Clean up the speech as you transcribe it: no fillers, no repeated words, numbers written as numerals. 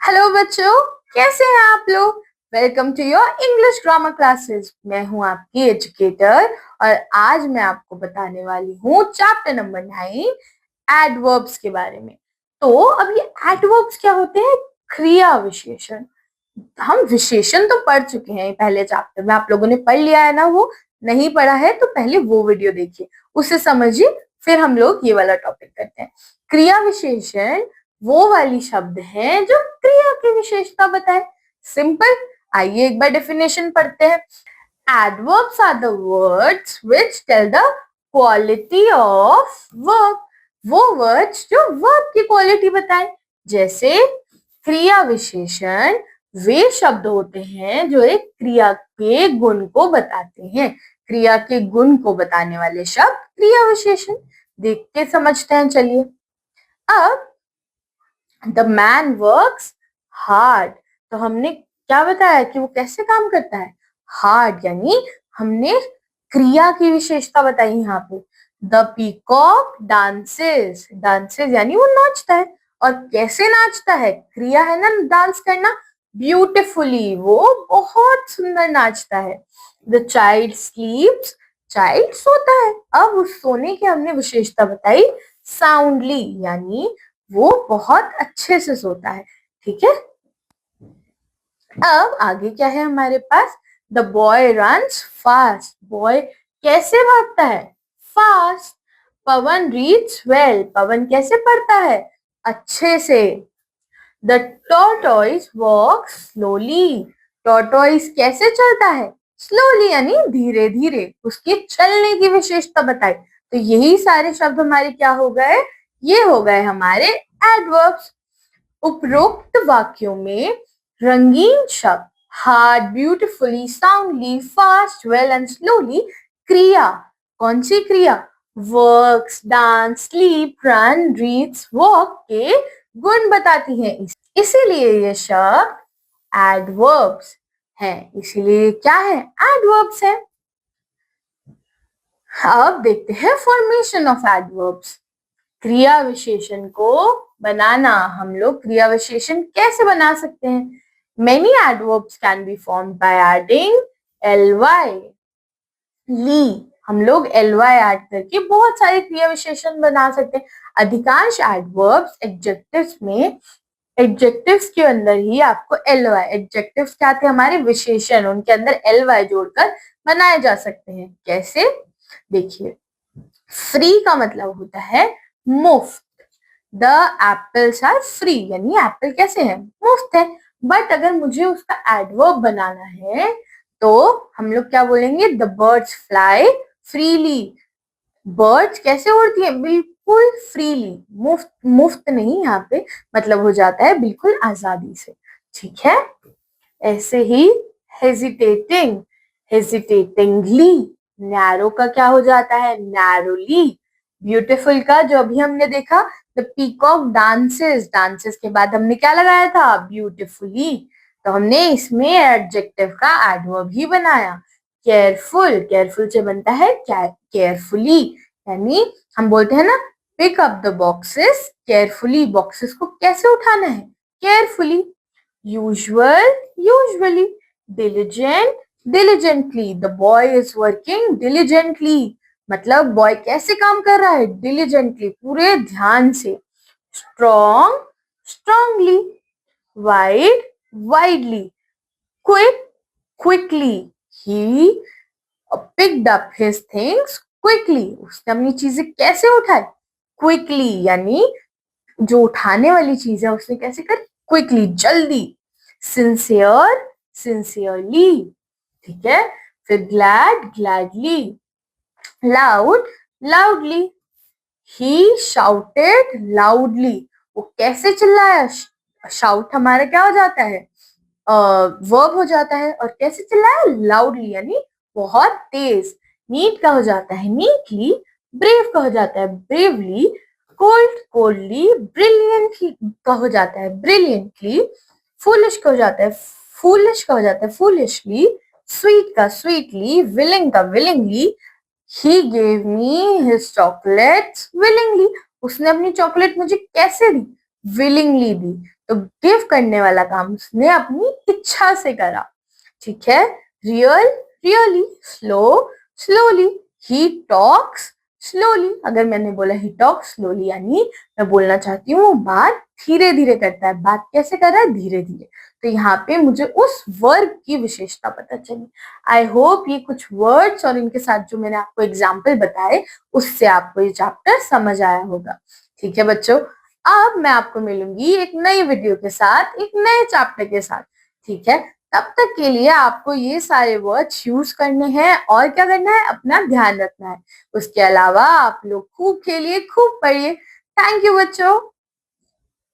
Hello बच्चों, कैसे हैं आप लोग। Welcome to your English grammar classes. मैं हूं आपकी एजुकेटर और आज मैं आपको बताने वाली हूं चैप्टर नंबर 9 एडवर्ब्स के बारे में। तो अब ये एडवर्ब्स क्या होते हैं? क्रिया विशेषण। हम विशेषण तो पढ़ चुके हैं पहले चैप्टर में, आप लोगों ने पढ़ लिया है ना। वो नहीं पढ़ा है तो पहले वो वीडियो देखिए, उसे समझिए, फिर हम लोग ये वाला टॉपिक करते हैं। क्रिया विशेषण वो वाली शब्द हैं जो क्रिया की विशेषता बताए। सिंपल। आइए एक बार डेफिनेशन पढ़ते हैं। Adverbs are the words which tell the quality of verb. वो words जो verb की क्वालिटी बताए। जैसे क्रिया विशेषण वे शब्द होते हैं जो एक क्रिया के गुण को बताते हैं। क्रिया के गुण को बताने वाले शब्द क्रिया विशेषण। देख के समझते हैं, चलिए। अब द मैन वर्क्स हार्ड, तो हमने क्या बताया कि वो कैसे काम करता है? हार्ड, यानी हमने क्रिया की विशेषता बताई यहाँ पे। द पीकॉक डांसेस, डांसेस यानी वो नाचता है। और कैसे नाचता है? क्रिया है ना डांस करना। ब्यूटिफुली, वो बहुत सुंदर नाचता है। द चाइल्ड स्लीप्स, चाइल्ड सोता है। अब उस सोने की हमने विशेषता बताई साउंडली, यानी वो बहुत अच्छे से सोता है। ठीक है। अब आगे क्या है हमारे पास? The boy runs fast, boy कैसे भागता है? Fast. Pavan reads well, Pavan कैसे पढ़ता है? अच्छे से। The tortoise walks slowly, tortoise कैसे चलता है? स्लोली, यानी धीरे धीरे। उसके चलने की विशेषता बताई। तो यही सारे शब्द हमारे क्या हो गए? ये हो गए हमारे एडवर्ब्स। उपरोक्त वाक्यों में रंगीन शब्द hard, beautifully, soundly, fast, well and slowly क्रिया, कौन सी क्रिया? Works, dance, sleep, run, reads, walk के गुण बताती हैं। इसीलिए ये शब्द एडवर्ब्स हैं। इसीलिए क्या है? एडवर्ब्स है। अब देखते हैं फॉर्मेशन ऑफ एडवर्ब्स। क्रिया विशेषण को बनाना, हम लोग क्रिया विशेषण कैसे बना सकते हैं? Many adverbs can be formed by adding ly, ली। हम लोग ly ऐड करके बहुत सारे क्रिया विशेषण बना सकते हैं। अधिकांश एडवर्ब्स एडजेक्टिव्स में, एडजेक्टिव्स के अंदर ही आपको ly, एडजेक्टिव्स क्या थे? हमारे विशेषण, उनके अंदर ly जोड़कर बनाए जा सकते हैं। कैसे? देखिए, फ्री का मतलब होता है मुफ्त। द एप्पल्स आर फ्री, यानी एप्पल कैसे है? मुफ्त है। बट अगर मुझे उसका एडवर्ब बनाना है तो हम लोग क्या बोलेंगे? The birds fly freely, birds कैसे उड़ती है? बिल्कुल फ्रीली, मुफ्त, मुफ्त नहीं, यहाँ पे मतलब हो जाता है बिल्कुल आजादी से। ठीक है। ऐसे ही हेजिटेटिंग, हेजिटेटिंगली, नैरो का क्या हो जाता है? नैरोली। ब्यूटीफुल का जो अभी हमने देखा, द पीकॉक डांसेस, डांसेस के बाद हमने क्या लगाया था? ब्यूटीफुली। तो हमने इसमें एडजेक्टिव का एडवर्ब ही बनाया। केयरफुल, केयरफुल से बनता है केयरफुली, यानी हम बोलते हैं ना pick up the boxes carefully, boxes को कैसे उठाना है? Carefully. usual, usually, diligent, diligently, the boy is working diligently, मतलब बॉय कैसे काम कर रहा है? diligently, पूरे ध्यान से। strong, strongly, wide, widely, quick, quickly, he picked up his things quickly, उसने अपनी चीजें कैसे उठाई? quickly, यानी जो उठाने वाली चीज है उसने कैसे कर? क्विकली, जल्दी। Sincere, sincerely. ठीक है। फिर glad, gladly. Loud, loudly. He shouted loudly, वो कैसे चिल्लाया? शाउट हमारा क्या हो जाता है? वर्ब हो जाता है। और कैसे चिल्लाया? लाउडली, यानी बहुत तेज। नीट का हो जाता है नीटली। ब्रेव का हो जाता है ब्रेवली। Cold, coldly. ब्रिलियंटली का हो जाता है ब्रिलियंटली। फूलिश का हो जाता है फूलिश का हो जाता है फूलिशली। स्वीट का स्वीटली। विलिंग का willingly. He gave me his chocolates willingly, उसने अपनी चॉकलेट मुझे कैसे दी? willingly दी, तो गिव करने वाला काम उसने अपनी इच्छा से करा। ठीक है, real really, slow slowly, he talks slowly. अगर मैंने बोला ही टॉक्स स्लोली यानी मैं बोलना चाहती हूँ वो बात धीरे धीरे करता है। बात कैसे कर रहा है? धीरे धीरे। तो यहाँ पे मुझे उस वर्ब की विशेषता पता चली। आई होप ये कुछ वर्ड्स और इनके साथ जो मैंने आपको एग्जाम्पल बताए उससे आपको ये चैप्टर समझ आया होगा। ठीक है बच्चों, अब मैं आपको मिलूंगी एक नई वीडियो के साथ, एक नए चैप्टर के साथ। ठीक है, तब तक के लिए आपको ये सारे वर्ड्स यूज करने हैं और क्या करना है? अपना ध्यान रखना है। उसके अलावा आप लोग खूब खेलिए, खूब पढ़िए। थैंक यू बच्चों।